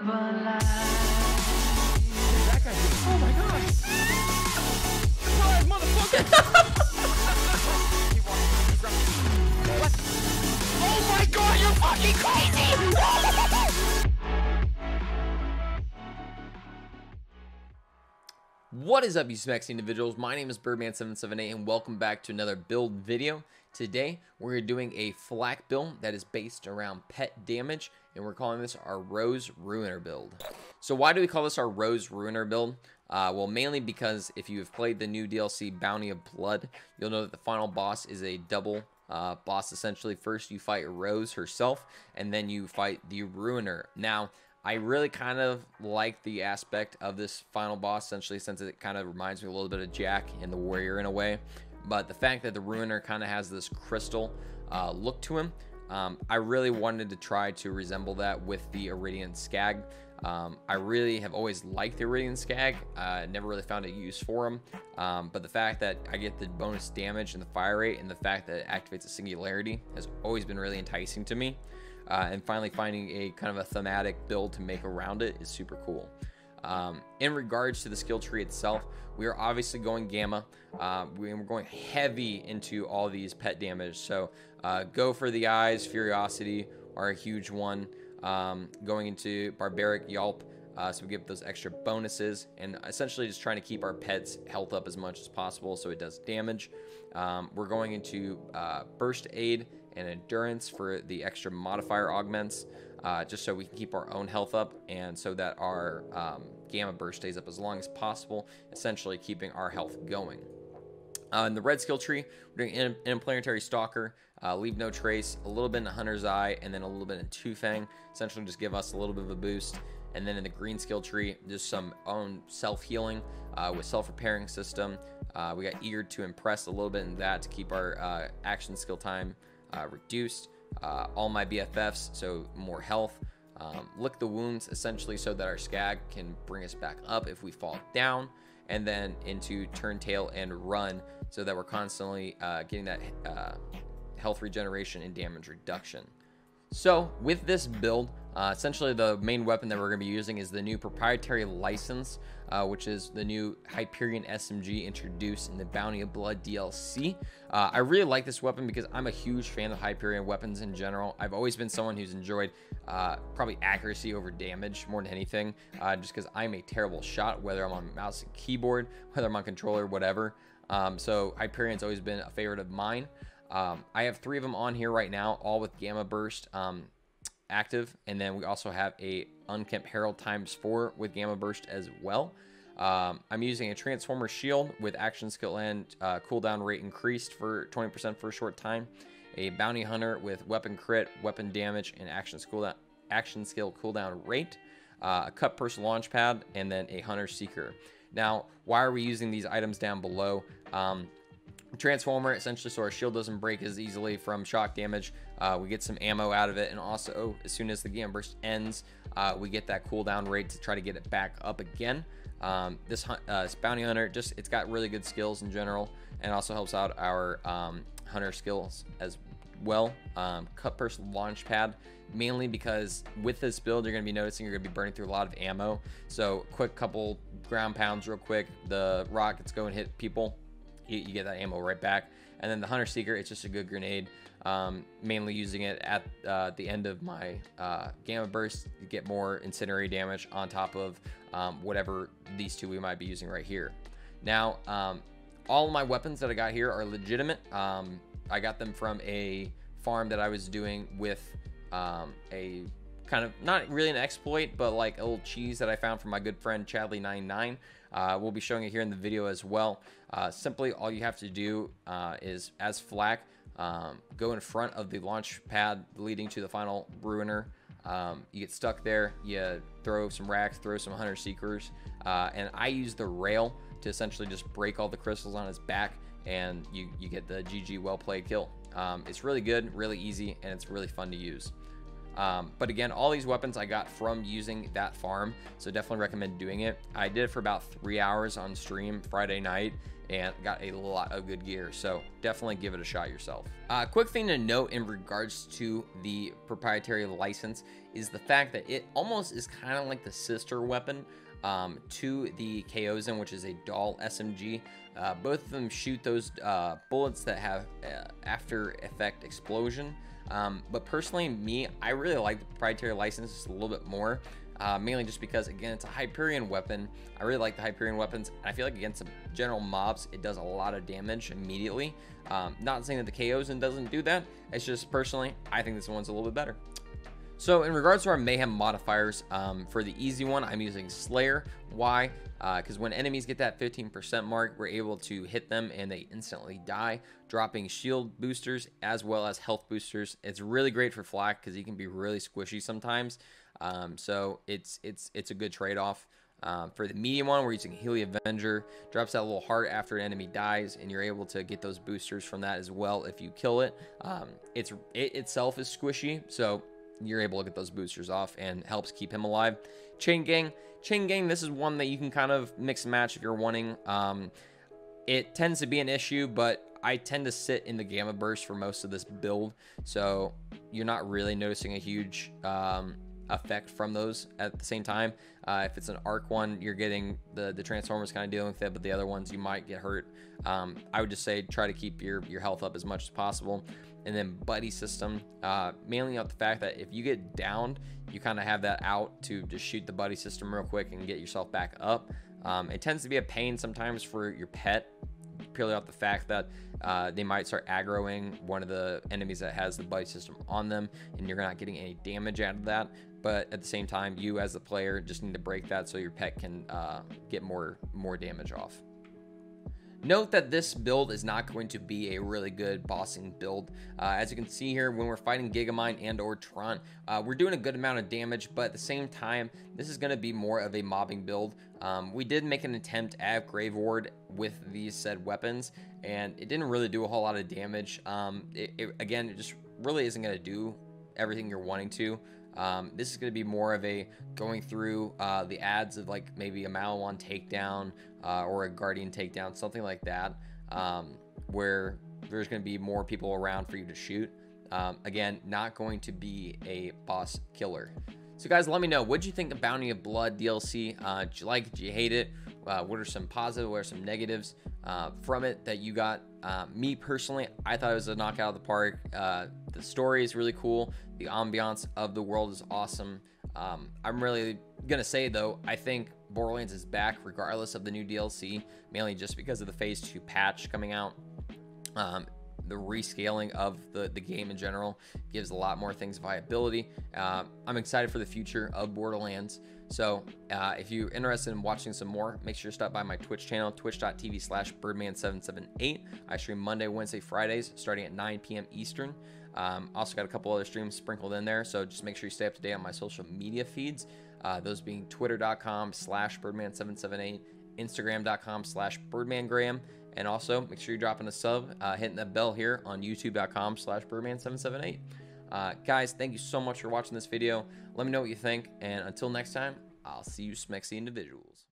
That guy did. Oh my god! Surprise, motherfucker! What? Oh my god, you're fucking crazy! What is up, you smexy individuals? My name is Birdman778 and welcome back to another build video. Today we're doing a flak build that is based around pet damage, and we're calling this our Rose Ruiner build. So why do we call this our Rose Ruiner build? Well, mainly because if you have played the new DLC Bounty of Blood, you'll know that the final boss is a double boss. Essentially, first you fight Rose herself, and then you fight the Ruiner. Now, I really kind of like the aspect of this final boss, essentially, since it kind of reminds me a little bit of Jack and the Warrior in a way. But the fact that the Ruiner kind of has this crystal look to him, I really wanted to try to resemble that with the Iridian Skag. I really have always liked the Iridian Skag. Never really found a use for him. But the fact that I get the bonus damage and the fire rate, and the fact that it activates a singularity has always been really enticing to me. And finally finding a kind of a thematic build to make around it is super cool. In regards to the skill tree itself, we are obviously going Gamma. We're going heavy into all these pet damage. So go for the eyes, Furiosity are a huge one. Going into Barbaric Yelp, so we give those extra bonuses, and essentially just trying to keep our pets' health up as much as possible so it does damage. We're going into Burst Aid and Endurance for the extra modifier augments, just so we can keep our own health up, and so that our Gamma Burst stays up as long as possible, essentially keeping our health going. In the red skill tree, we're doing Interplanetary Stalker, Leave No Trace, a little bit in Hunter's Eye, and then a little bit in Two Fang, essentially just give us a little bit of a boost. And then in the green skill tree, just some own self-healing with self-repairing system. We got Eager to Impress, a little bit in that to keep our action skill time reduced. All My BFFs, so more health. Lick the Wounds, essentially so that our Skag can bring us back up if we fall down. And then into Turn Tail and Run, so that we're constantly getting that health regeneration and damage reduction. So with this build, essentially the main weapon that we're going to be using is the new proprietary license, which is the new Hyperion SMG introduced in the Bounty of Blood DLC. I really like this weapon because I'm a huge fan of Hyperion weapons in general. I've always been someone who's enjoyed probably accuracy over damage more than anything, just because I'm a terrible shot, whether I'm on mouse and keyboard, whether I'm on controller, whatever. So Hyperion's always been a favorite of mine. I have 3 of them on here right now, all with Gamma Burst active, and then we also have a Unkempt Herald ×4 with Gamma Burst as well. I'm using a Transformer Shield with action skill and cooldown rate increased for 20% for a short time, a Bounty Hunter with weapon crit, weapon damage, and action skill cooldown rate, a Cut Purse launch pad, and then a Hunter Seeker. Now, why are we using these items down below? Transformer, essentially so our shield doesn't break as easily from shock damage. We get some ammo out of it, and also as soon as the Gamma Burst ends, we get that cooldown rate to try to get it back up again. This Bounty Hunter, it's got really good skills in general, and also helps out our Hunter skills as well. Cut Purse launch pad, mainly because with this build you're going to be noticing you're going to be burning through a lot of ammo. So quick couple ground pounds real quick, the rockets go and hit people, you get that ammo right back. And then the Hunter Seeker, it's just a good grenade, mainly using it at the end of my Gamma Burst to get more incendiary damage on top of whatever these 2 we might be using right here. Now, all of my weapons that I got here are legitimate. I got them from a farm that I was doing with a kind of, not really an exploit, but like a little cheese that I found from my good friend Chadley99. We'll be showing it here in the video as well. Simply all you have to do is, as flak, go in front of the launch pad leading to the final Ruiner. You get stuck there, you throw some racks, throw some Hunter Seekers, and I use the rail to essentially just break all the crystals on his back, and you get the GG well played kill. It's really good, really easy, and it's really fun to use. But again, all these weapons I got from using that farm, so definitely recommend doing it. I did it for about 3 hours on stream Friday night and got a lot of good gear, so definitely give it a shot yourself. Quick thing to note in regards to the proprietary license is the fact that it almost is kind of like the sister weapon to the Kyozen, which is a doll SMG. Both of them shoot those bullets that have after effect explosion. But personally, I really like the proprietary license just a little bit more, mainly just because, again, it's a Hyperion weapon. I really like the Hyperion weapons, and I feel like against some general mobs, it does a lot of damage immediately. Not saying that the Kyozen doesn't do that. It's just personally, I think this one's a little bit better. So in regards to our Mayhem modifiers, for the easy one, I'm using Slayer. Why? Because when enemies get that 15% mark, we're able to hit them and they instantly die, dropping shield boosters as well as health boosters. It's really great for Flak because he can be really squishy sometimes. So it's a good trade-off. For the medium one, we're using Healy Avenger. Drops that little heart after an enemy dies, and you're able to get those boosters from that as well if you kill it. It itself is squishy, so you're able to get those boosters off and helps keep him alive. Chain Gang, this is one that you can kind of mix and match if you're wanting. It tends to be an issue, but I tend to sit in the Gamma Burst for most of this build, so you're not really noticing a huge effect from those at the same time. If it's an arc one, you're getting the Transformers kind of dealing with it, but the other ones you might get hurt. I would just say try to keep your health up as much as possible. And then buddy system, mainly on the fact that if you get downed, you kind of have that out to just shoot the buddy system real quick and get yourself back up. It tends to be a pain sometimes for your pet, purely off the fact that they might start aggroing one of the enemies that has the buddy system on them, and you're not getting any damage out of that. But at the same time, you as the player just need to break that so your pet can get more damage off. Note that this build is not going to be a really good bossing build. As you can see here, when we're fighting Gigamine and or Tron, we're doing a good amount of damage, but at the same time, this is going to be more of a mobbing build. We did make an attempt at Grave Ward with these said weapons, and it didn't really do a whole lot of damage. Again, it just really isn't going to do everything you're wanting to. This is going to be more of a going through the ads of like maybe a Malawan takedown or a Guardian takedown, something like that, where there's going to be more people around for you to shoot. Again, not going to be a boss killer. So guys, let me know, what did you think of Bounty of Blood DLC? Did you like it? Did you hate it? What are some positives? What are some negatives from it that you got? Me personally, I thought it was a knockout of the park. The story is really cool. The ambiance of the world is awesome. I'm really gonna say though, I think Borderlands is back regardless of the new DLC, mainly just because of the Phase 2 patch coming out. The rescaling of the game in general gives a lot more things viability. I'm excited for the future of Borderlands. So if you're interested in watching some more, make sure to stop by my Twitch channel, twitch.tv/birdman778. I stream Monday, Wednesday, Fridays, starting at 9 p.m. Eastern. Also got a couple other streams sprinkled in there, so just make sure you stay up to date on my social media feeds. Those being twitter.com/birdman778, instagram.com/birdmangraham, and also make sure you're dropping a sub, hitting the bell here on youtube.com/birdman778. Guys, thank you so much for watching this video. Let me know what you think, and until next time, I'll see you smexy individuals.